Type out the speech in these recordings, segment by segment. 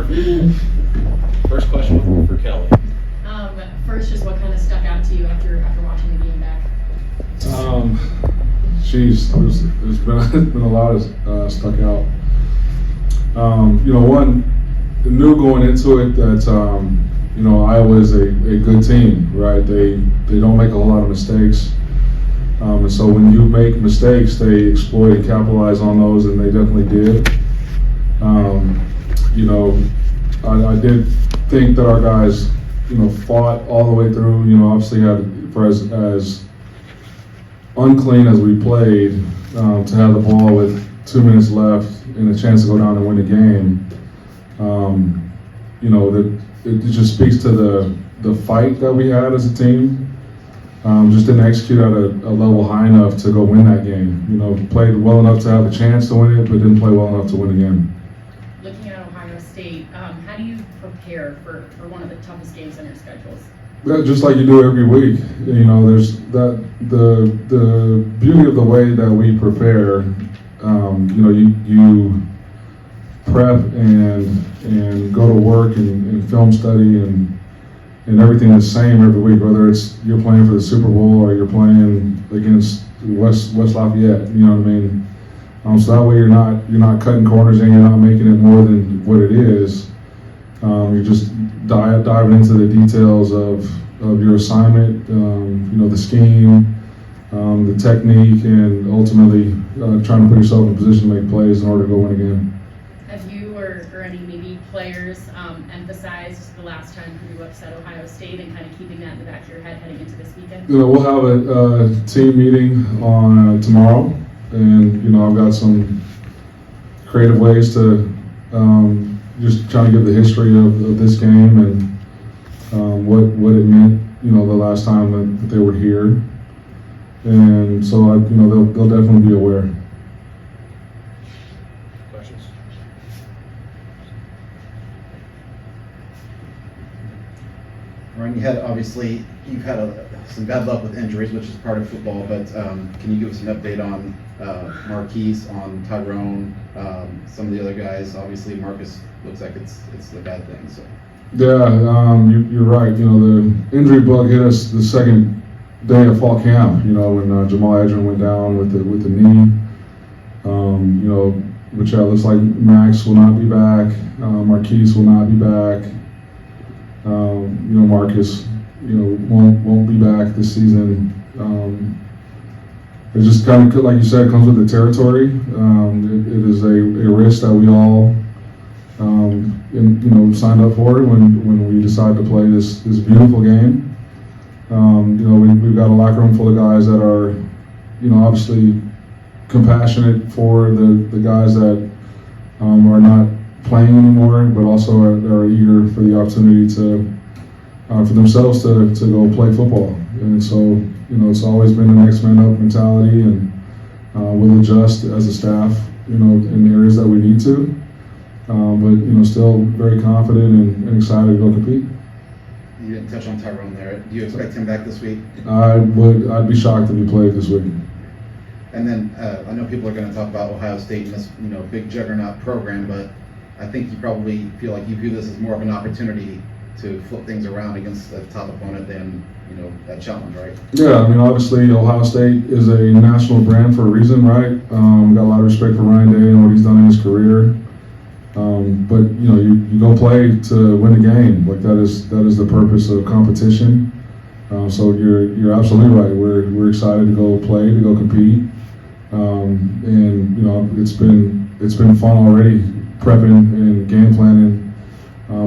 Perfect. First question for Kelly. First, just what kind of stuck out to you after watching the game back? There's been a lot of stuck out. One, knew going into it that Iowa is a good team, right? They don't make a whole lot of mistakes, and so when you make mistakes, they exploit and capitalize on those, and they definitely did. I did think that our guys, fought all the way through. Obviously had for as unclean as we played, to have the ball with 2 minutes left and a chance to go down and win the game. That it just speaks to the fight that we had as a team. Just didn't execute at a level high enough to go win that game. Played well enough to have a chance to win it, but didn't play well enough to win again. Looking at Ohio State, how do you prepare for one of the toughest games on your schedules? Just like you do every week. There's that the beauty of the way that we prepare. You prep and go to work and film study and everything is the same every week, whether it's you're playing for the Super Bowl or you're playing against West Lafayette. You know what I mean? So that way you're not cutting corners and you're not making it more than what it is. You're just diving into the details of your assignment, the scheme, the technique, and ultimately trying to put yourself in a position to make plays in order to go win again. Have you or any maybe players emphasized the last time Purdue upset Ohio State and kind of keeping that in the back of your head heading into this weekend? We'll have a team meeting on tomorrow, and I've got some creative ways to just trying to give the history of this game and what it meant, the last time that they were here, and so they'll definitely be aware. Questions? Ryan, you've had some bad luck with injuries, which is part of football, but can you give us an update on Marquise, on Tyrone, some of the other guys? Obviously, Marcus looks like it's the bad thing. So. Yeah, you're right. The injury bug hit us the second day of fall camp. When Jamal Edgerrin went down with the knee. Which looks like Max will not be back. Marquise will not be back. Marcus, won't be back this season. It just kind of, like you said, comes with the territory. It is a risk that we all, signed up for when we decided to play this beautiful game. We've got a locker room full of guys that are, obviously compassionate for the guys that are not playing anymore, but also are eager for the opportunity to for themselves to go play football. And so it's always been an next man up mentality, and we'll adjust as a staff in areas that we need to, but still very confident and excited to go compete. You didn't touch on Tyrone there. Do you expect him back this week? I'd be shocked if he played this week. And then I know people are going to talk about Ohio State and this big juggernaut program, but I think you probably feel like you view this as more of an opportunity to flip things around against a top opponent than a challenge, right? Yeah, obviously Ohio State is a national brand for a reason, right? Got a lot of respect for Ryan Day and what he's done in his career. But you go play to win a game. Like that is the purpose of competition. So you're absolutely right. We're excited to go play, to go compete. And it's been fun already prepping and game planning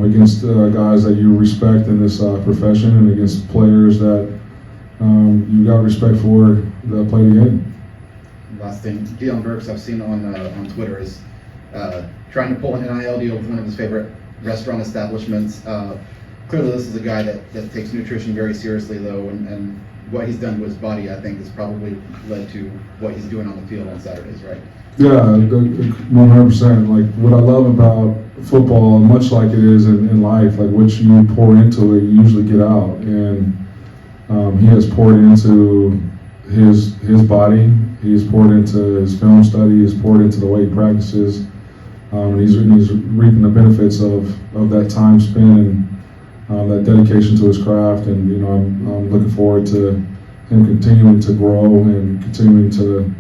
against guys that you respect in this profession, and against players that you got respect for that play the game. Last thing, Dion Burks, I've seen on Twitter, is trying to pull an NIL deal with one of his favorite restaurant establishments. Clearly, this is a guy that takes nutrition very seriously, though, and what he's done to his body, I think, has probably led to what he's doing on the field on Saturdays, right? Yeah, 100%. Like, what I love about football, much like it is in life, like what you pour into it, you usually get out. And he has poured into his body. He has poured into his film study. He has poured into the way he practices. and he's reaping the benefits of that time spent and that dedication to his craft. And I'm looking forward to him continuing to grow and continuing to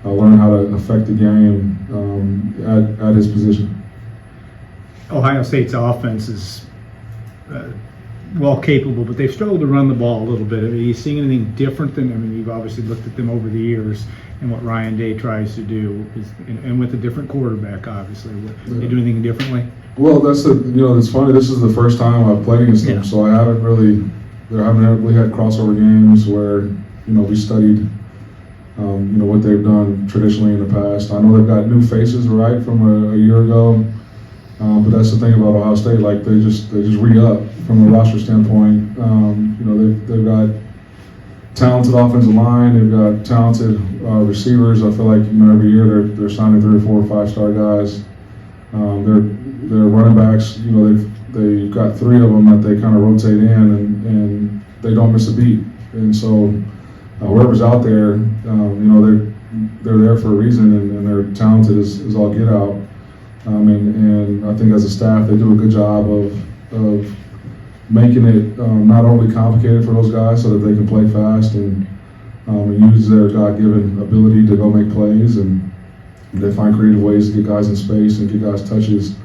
learn how to affect the game at his position. Ohio State's offense is well capable, but they've struggled to run the ball a little bit. Are you seeing anything different you've obviously looked at them over the years and what Ross-Ade tries to do, and with a different quarterback, obviously. They do anything differently? Well, it's funny. This is the first time I've played against them, so I haven't really had crossover games where we studied what they've done traditionally in the past. I know they've got new faces, right, from a year ago. But that's the thing about Ohio State, like they just re-up from a roster standpoint. They've got talented offensive line, they've got talented receivers. I feel like every year they're signing 3 or 4 or 5-star guys. Their running backs, they've got 3 of them that they kind of rotate in, and they don't miss a beat. And so whoever's out there, they're there for a reason, and they're talented as all get out. And I think as a staff, they do a good job of making it not overly complicated for those guys so that they can play fast and use their God-given ability to go make plays, and they find creative ways to get guys in space and get guys touches.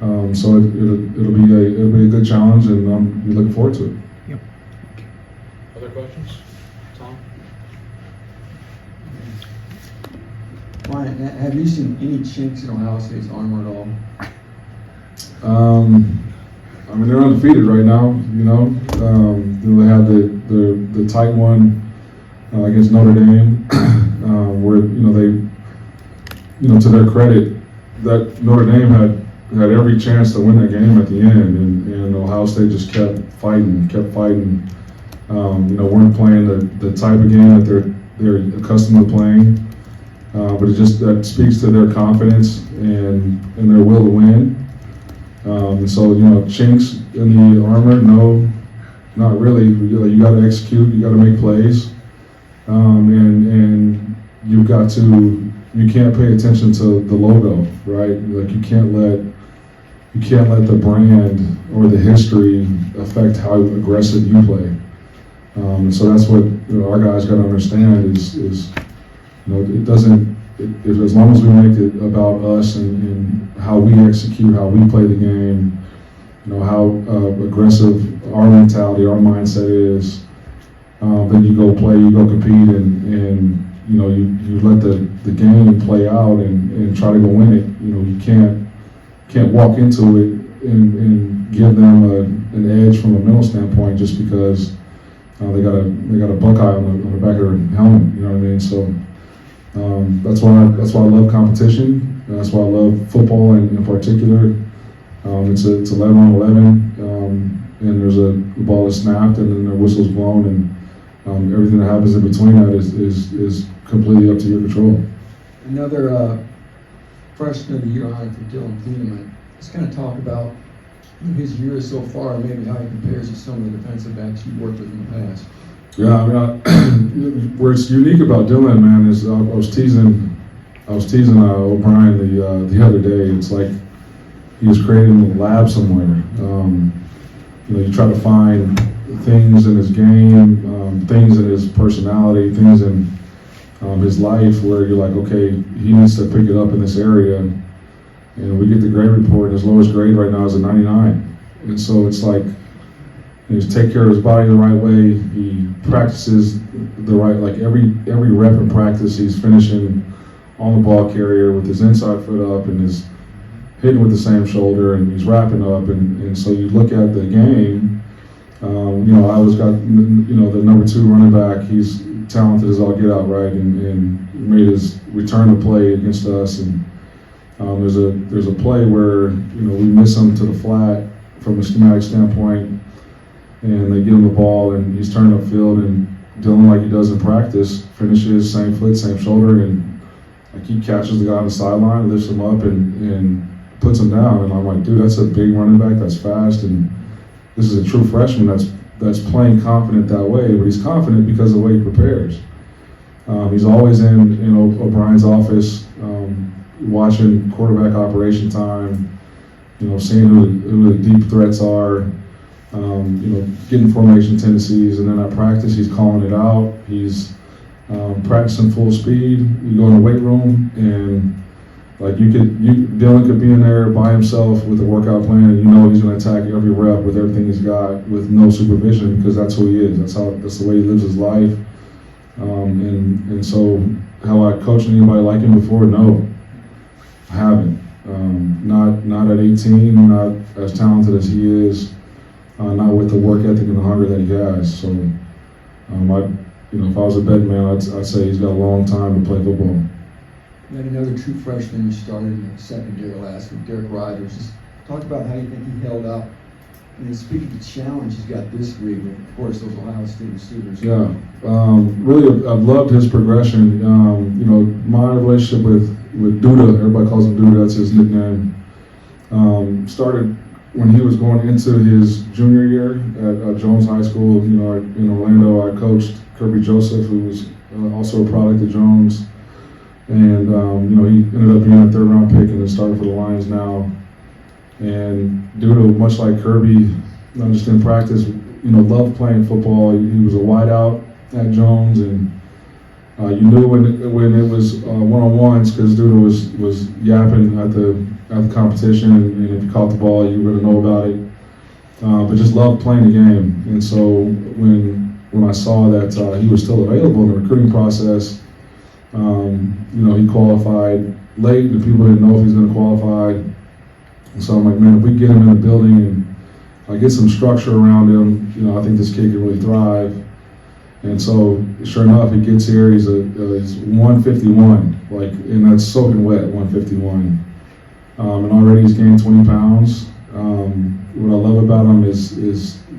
So it'll be a good challenge, and I'm looking forward to it. Yep. Other questions? Tom? Ryan, have you seen any chinks in Ohio State's armor at all? They're undefeated right now. They have the tight one against Notre Dame, where they, to their credit, that Notre Dame had every chance to win that game at the end, and Ohio State just kept fighting. Weren't playing the type of game that they're accustomed to playing. But that speaks to their confidence and their will to win. So chinks in the armor, no, not really. You got to execute, you got to make plays, and you can't pay attention to the logo, right? Like you can't let the brand or the history affect how aggressive you play. So that's what our guys got to understand is it doesn't. As long as we make it about us and how we execute, how we play the game, how aggressive our mentality, our mindset is, then you go play, you go compete, and you let the game play out and try to go win it. You can't walk into it and give them an edge from a mental standpoint just because they got a Buckeye on the back of their helmet. You know what I mean? So. That's why I love competition. That's why I love football in particular. It's 11 on 11, and the ball is snapped, and then the whistle's blown, and everything that happens in between that is completely up to your control. Another freshman of the year honor for Dylan Thayer. Let's kind of talk about his year so far, and maybe how he compares to some of the defensive backs you've worked with in the past. Yeah, where it's unique about Dylan, man, is I was teasing O'Brien the other day. It's like he was creating a lab somewhere. You try to find things in his game, things in his personality, things in his life where you're like, okay, he needs to pick it up in this area. And we get the grade report, and his lowest grade right now is a 99. And so it's like, he takes care of his body the right way. He practices the right, like every rep in practice, he's finishing on the ball carrier with his inside foot up and is hitting with the same shoulder, and he's wrapping up. And so you look at the game, I always got, the number 2 running back. He's talented as all get out, right? And made his return to play against us. And there's a play where, we miss him to the flat from a schematic standpoint. And they give him the ball, and he's turning upfield, and Dylan, like he does in practice, finishes same foot, same shoulder, and like he catches the guy on the sideline, lifts him up, and puts him down. And I'm like, dude, that's a big running back, that's fast, and this is a true freshman that's playing confident that way. But he's confident because of the way he prepares. He's always in O'Brien's office, watching quarterback operation time, seeing who the deep threats are, getting formation tendencies, and then at practice he's calling it out. He's practicing full speed. You go in the weight room and Dylan could be in there by himself with a workout plan, and he's going to attack every rep with everything he's got with no supervision, because that's who he is. That's the way he lives his life. And so, have I coached anybody like him before? No, I haven't. Not at 18, not as talented as he is, not with the work ethic and the hunger that he has. So, if I was a betting man, I'd say he's got a long time to play football. You had another true freshman who started in the secondary last week, Derek Rogers. Just talk about how you think he held up. And then speak of the challenge he's got this week with, of course, those Ohio State receivers. Yeah, really, I've loved his progression. My relationship with Duda, everybody calls him Duda, that's his nickname, started when he was going into his junior year at Jones High School. In Orlando, I coached Kirby Joseph, who was also a product of Jones. And, he ended up being a third-round pick and then started for the Lions now. And Duda, much like Kirby, not just in practice, loved playing football. He was a wideout at Jones, and you knew when it was one-on-ones, because Duda was yapping at the competition, and if you caught the ball, you were going to know about it. But just loved playing the game. And so when I saw that he was still available in the recruiting process, he qualified late, and people didn't know if he was going to qualify. And so I'm like, man, if we get him in the building and I get some structure around him, I think this kid can really thrive. And so, sure enough, he gets here. He's 151, and that's soaking wet, 151. And already he's gained 20 pounds. What I love about him is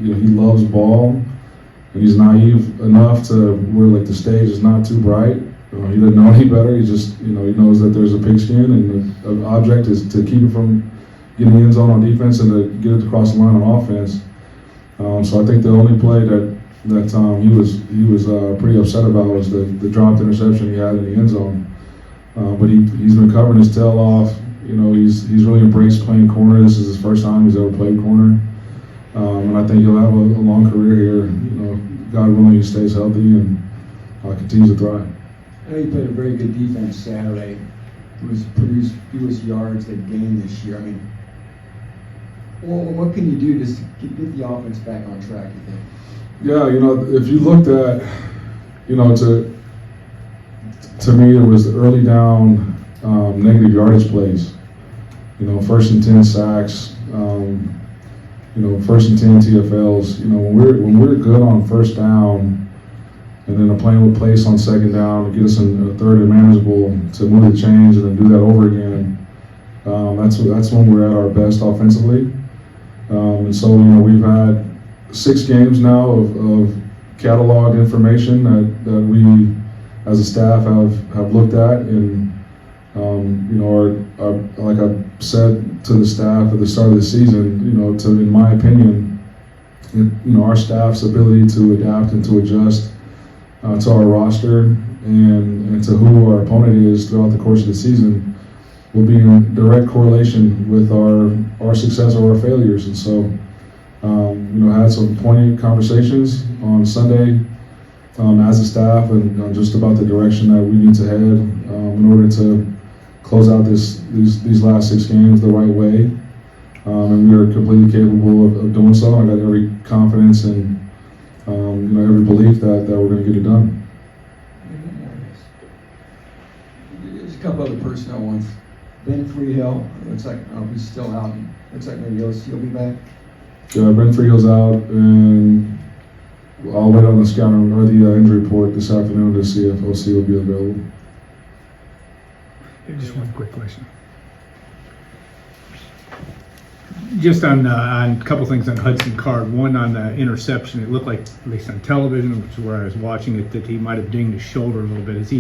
he loves ball, and he's naive enough to where the stage is not too bright. He doesn't know any better. He just, he knows that there's a pigskin, and the object is to keep it from getting the end zone on defense and to get it across the line on offense. So I think the only play that he was pretty upset about was the dropped interception he had in the end zone. But he's been covering his tail off. He's really embraced playing corner. This is his first time he's ever played corner. And I think he'll have a long career here. God willing, he stays healthy and continues to thrive. I know you played a very good defense Saturday. It was produced fewest yards they've gained this year. What can you do just to get the offense back on track, you think? Yeah, if you looked at, to me, it was the early down negative yardage plays. 1st and 10 sacks, 1st and 10 TFLs. When we're good on first down, and then a plan with place on second down to get us in a third and manageable to move the chains and then do that over again. That's when we're at our best offensively. And so we've had 6 games now of cataloged information that we as a staff have looked at, and like I said to the staff at the start of the season, in my opinion, our staff's ability to adapt and to adjust to our roster and to who our opponent is throughout the course of the season will be in direct correlation with our success or our failures. And so, had some poignant conversations on Sunday as a staff and just about the direction that we need to head in order to close out these last 6 games the right way. And we are completely capable of doing so. I got every confidence and every belief that we're going to get it done. There's a couple other personnel ones. Ben Freehill, looks like he's still out. Looks like maybe he'll be back. Yeah, Ben Freehill's out, and I'll wait on the scouting or the injury report this afternoon to see if OC will be available. Just one quick question. Just on a couple things on Hudson Card. One on the interception, it looked like, at least on television, which is where I was watching it, that he might have dinged his shoulder a little bit. Is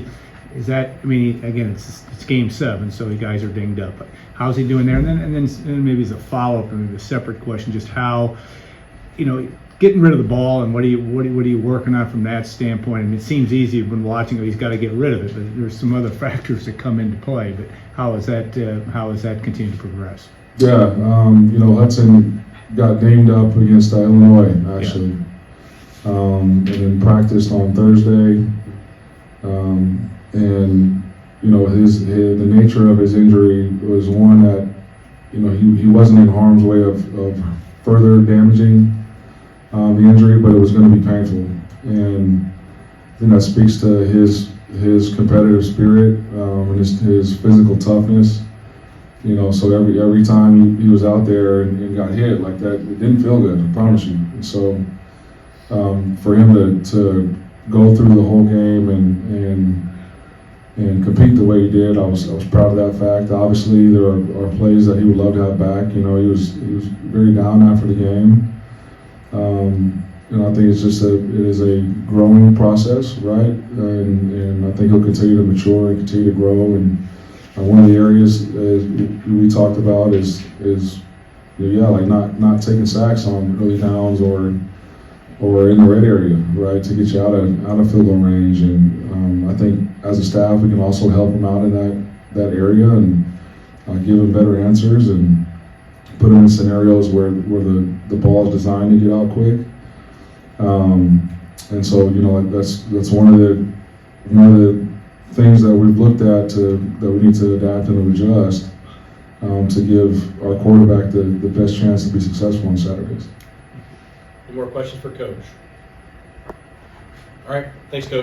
that? Again, it's game 7, so the guys are dinged up. But how's he doing there? And then maybe as a follow-up, and maybe a separate question, just how, getting rid of the ball, and what are you working on from that standpoint? I mean, it seems easy when watching him. He's got to get rid of it, but there's some other factors that come into play. But how has that continued to progress? Yeah, Hudson got dinged up against Illinois actually, and then practiced on Thursday, and the nature of his injury was one that he wasn't in harm's way of further damaging the injury, but it was going to be painful, and I think that speaks to his competitive spirit and his physical toughness. So every time he was out there and got hit like that, it didn't feel good, I promise you. And so for him to go through the whole game and compete the way he did, I was proud of that fact. Obviously, there are plays that he would love to have back. He was very down after the game. I think it's just it is a growing process, right? And I think he'll continue to mature and continue to grow. And one of the areas we talked about is like not taking sacks on early downs or in the red area, right, to get you out of field goal range. And I think as a staff we can also help him out in that area and give him better answers and put him in scenarios where the ball is designed to get out quick. And so that's one of the things that we've looked at that we need to adapt and adjust to give our quarterback the best chance to be successful on Saturdays. Any more questions for Coach? All right, thanks, Coach.